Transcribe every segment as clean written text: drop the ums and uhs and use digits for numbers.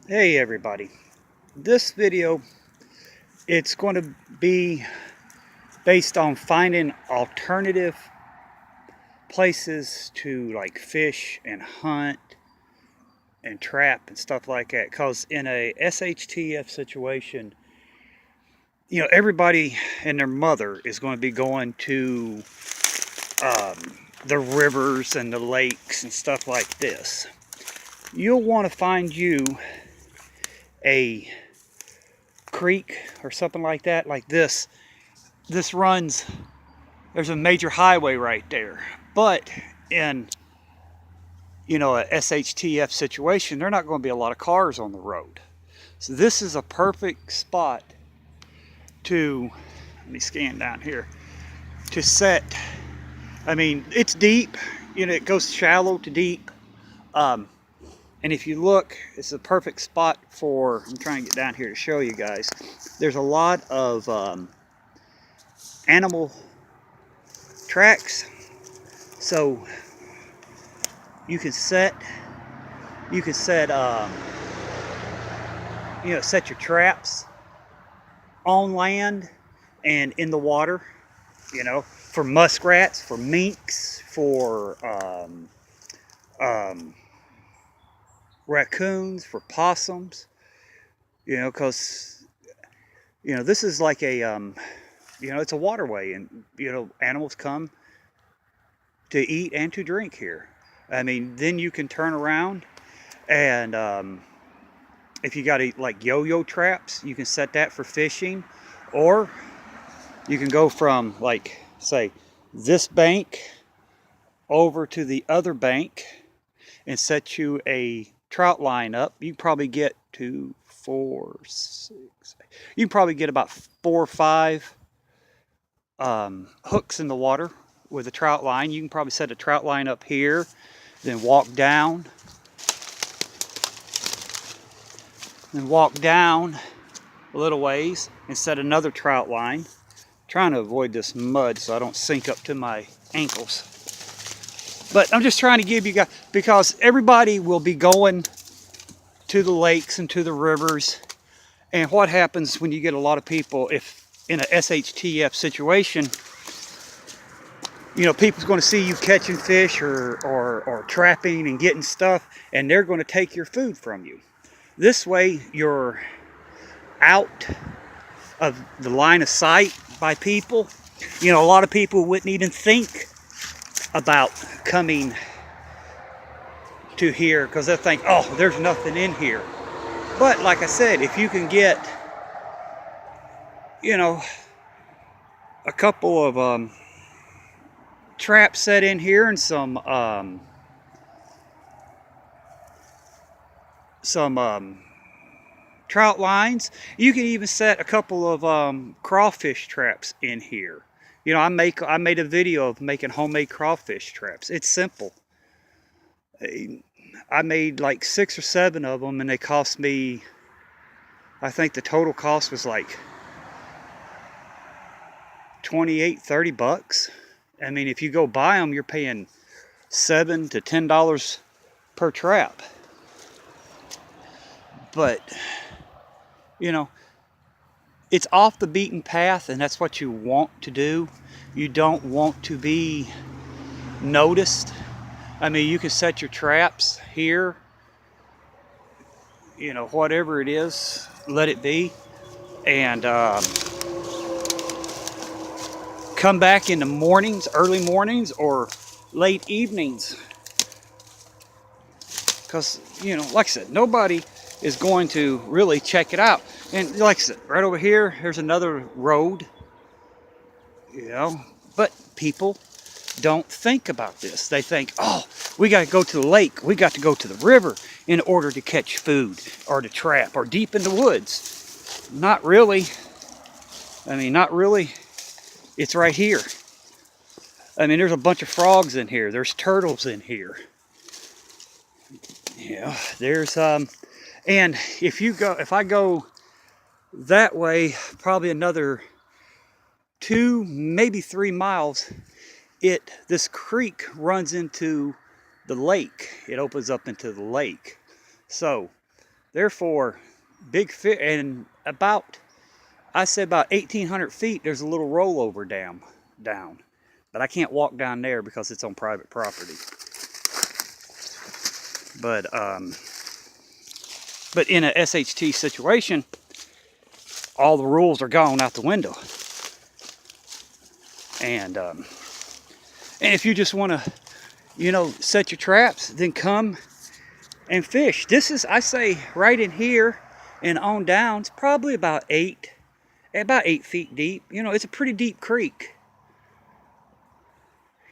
Hey everybody, this video it's going to be based on finding alternative places to like fish and hunt and trap and stuff like that, because in a SHTF situation, everybody and their mother is going to be going to the rivers and the lakes and stuff like this. You'll want to find you a creek or something like that, like this runs. There's a major highway right there. But in, a SHTF situation, there are not going to be a lot of cars on the road. So this is a perfect spot to, let me scan down here, to set. I mean, it's deep, it goes shallow to deep. And if you look, it's a perfect spot for, I'm trying to get down here to show you guys. There's a lot of animal tracks. So you can set set your traps on land and in the water, for muskrats, for minks, for raccoons, for possums, because this is like a it's a waterway, and animals come to eat and to drink here. I mean, then you can turn around and if you got like yo-yo traps, you can set that for fishing, or you can go from, like, say, this bank over to the other bank and set you a trout line up. You can probably get to 4, 6. You can probably get about 4 or 5 hooks in the water with a trout line. You can probably set a trout line up here, then walk down a little ways and set another trout line. I'm trying to avoid this mud so I don't sink up to my ankles. But I'm just trying to give you guys, because everybody will be going to the lakes and to the rivers. And what happens when you get a lot of people, if in a SHTF situation, people's going to see you catching fish or trapping and getting stuff, and they're going to take your food from you. This way, you're out of the line of sight by people. A lot of people wouldn't even think about coming to here because they think, oh, there's nothing in here. But like I said, if you can get, a couple of traps set in here and some trout lines. You can even set a couple of crawfish traps in here. I made a video of making homemade crawfish traps. It's simple. I made like 6 or 7 of them, and they cost me, I think the total cost was like 28, 30 bucks. I mean, if you go buy them, you're paying $7 to $10 per trap. But it's off the beaten path, and that's what you want to do. You don't want to be noticed. I mean, you can set your traps here, whatever it is, let it be, and come back in the mornings, early mornings, or late evenings. Because, like I said, nobody is going to really check it out. And like I said, right over here, there's another road, but people don't think about this. They think, oh, we got to go to the lake, we got to go to the river in order to catch food or to trap or deep in the woods. Not really. I mean, not really. It's right here. I mean, there's a bunch of frogs in here. There's turtles in here. There's and if I go that way, probably another 2, maybe 3 miles, this creek runs into the lake. It opens up into the lake. So Therefore, big fish, and about, I said about 1,800 feet, there's a little rollover dam down. But I can't walk down there because it's on private property. But in a SHT situation, all the rules are gone out the window. And if you just want to, set your traps, then come and fish. This is, I say, right in here and on down, it's probably about 8 feet deep. It's a pretty deep creek.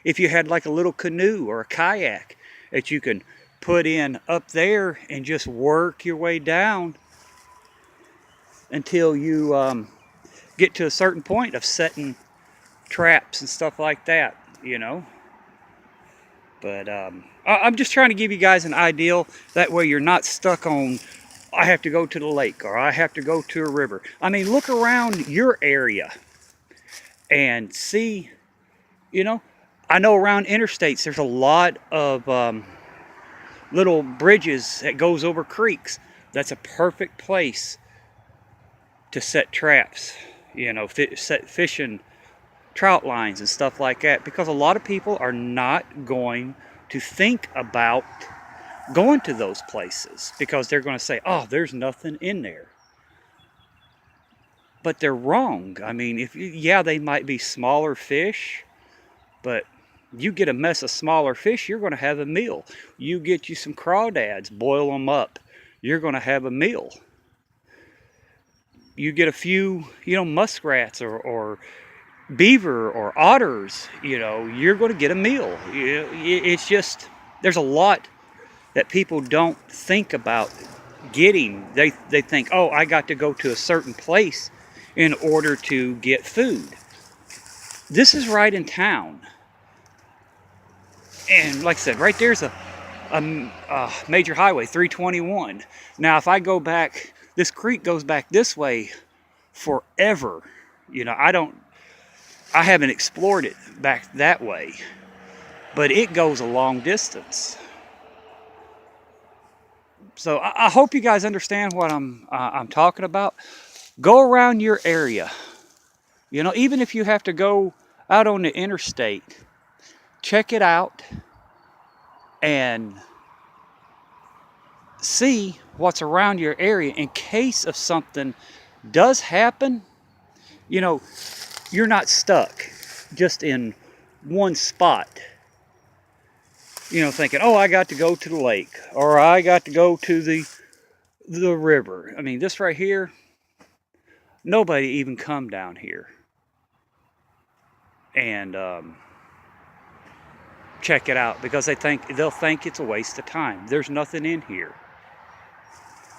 If you had like a little canoe or a kayak that you can put in up there and just work your way down until you get to a certain point of setting traps and stuff like that, But I'm just trying to give you guys an idea. That way you're not stuck on, I have to go to the lake or I have to go to a river. I mean, look around your area and see, I know around interstates there's a lot of little bridges that goes over creeks. That's a perfect place to set traps, set fishing trout lines and stuff like that, because a lot of people are not going to think about going to those places because they're going to say, oh, there's nothing in there. But they're wrong. I mean, they might be smaller fish, but you get a mess of smaller fish, you're going to have a meal. You get you some crawdads, boil them up, you're going to have a meal. You get a few, muskrats or beaver or otters, you're going to get a meal. It's just, there's a lot that people don't think about getting. They think, oh, I got to go to a certain place in order to get food. This is right in town. And like I said, right there's a major highway, 321. Now, if I go back, this creek goes back this way forever. I haven't explored it back that way, but it goes a long distance. So I hope you guys understand what I'm talking about. Go around your area. Even if you have to go out on the interstate, check it out and see what's around your area in case of something does happen. You're not stuck just in one spot, thinking, oh, I got to go to the lake or I got to go to the river. I mean, this right here, nobody even come down here and check it out because they'll think it's a waste of time. There's nothing in here,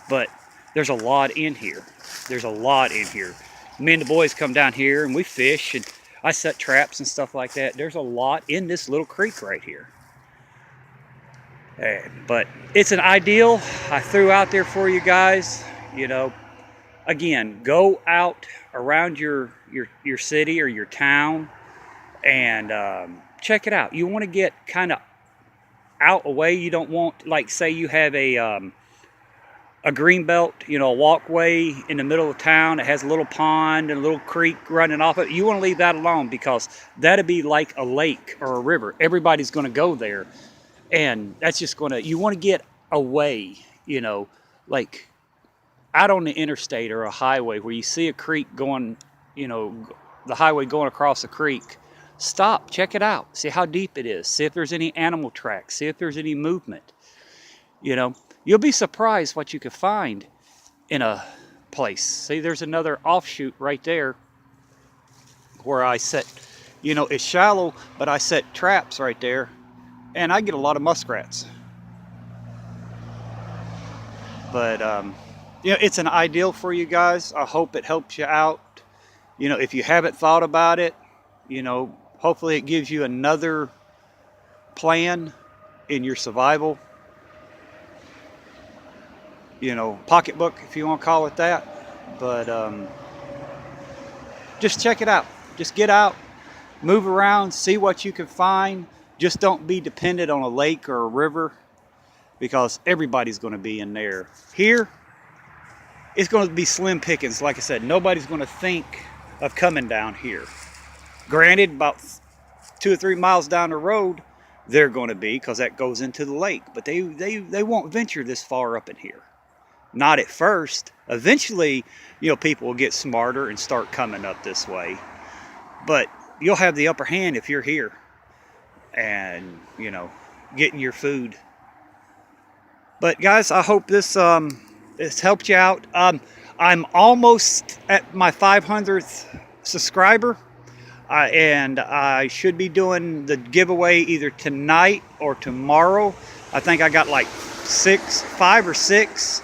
but there's a lot in here. There's a lot in here. Me and the boys come down here and we fish and I set traps and stuff like that. There's a lot in this little creek right here. But it's an ideal I threw out there for you guys. Again, go out around your city or your town and check it out. You want to get kind of out away. You don't want, like, say you have a green belt, a walkway in the middle of town that has a little pond and a little creek running off it. You want to leave that alone because that'd be like a lake or a river. Everybody's going to go there, and that's just you want to get away, like out on the interstate or a highway where you see a creek going, the highway going across the creek. Stop, check it out, see how deep it is, see if there's any animal tracks, see if there's any movement. You'll be surprised what you can find in a place. See, there's another offshoot right there where I set, it's shallow, but I set traps right there, and I get a lot of muskrats. But, it's an ideal for you guys. I hope it helps you out. If you haven't thought about it, hopefully it gives you another plan in your survival. Pocketbook, if you want to call it that. But just check it out. Just get out, move around, see what you can find. Just don't be dependent on a lake or a river because everybody's going to be in there. Here, it's going to be slim pickings. Like I said, nobody's going to think of coming down here. Granted, about 2 or 3 miles down the road, they're going to be, because that goes into the lake. But they won't venture this far up in here. Not at first. Eventually, people will get smarter and start coming up this way. But you'll have the upper hand if you're here and, getting your food. But guys, I hope this helped you out. I'm almost at my 500th subscriber. And I should be doing the giveaway either tonight or tomorrow. I think I got like 5 or 6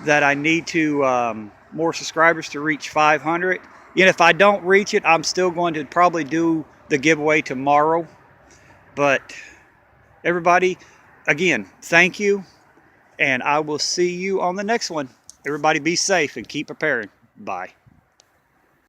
that I need to more subscribers to reach 500. If I don't reach it, I'm still going to probably do the giveaway tomorrow. But everybody, again, thank you, and I will see you on the next one. Everybody be safe and keep preparing. Bye.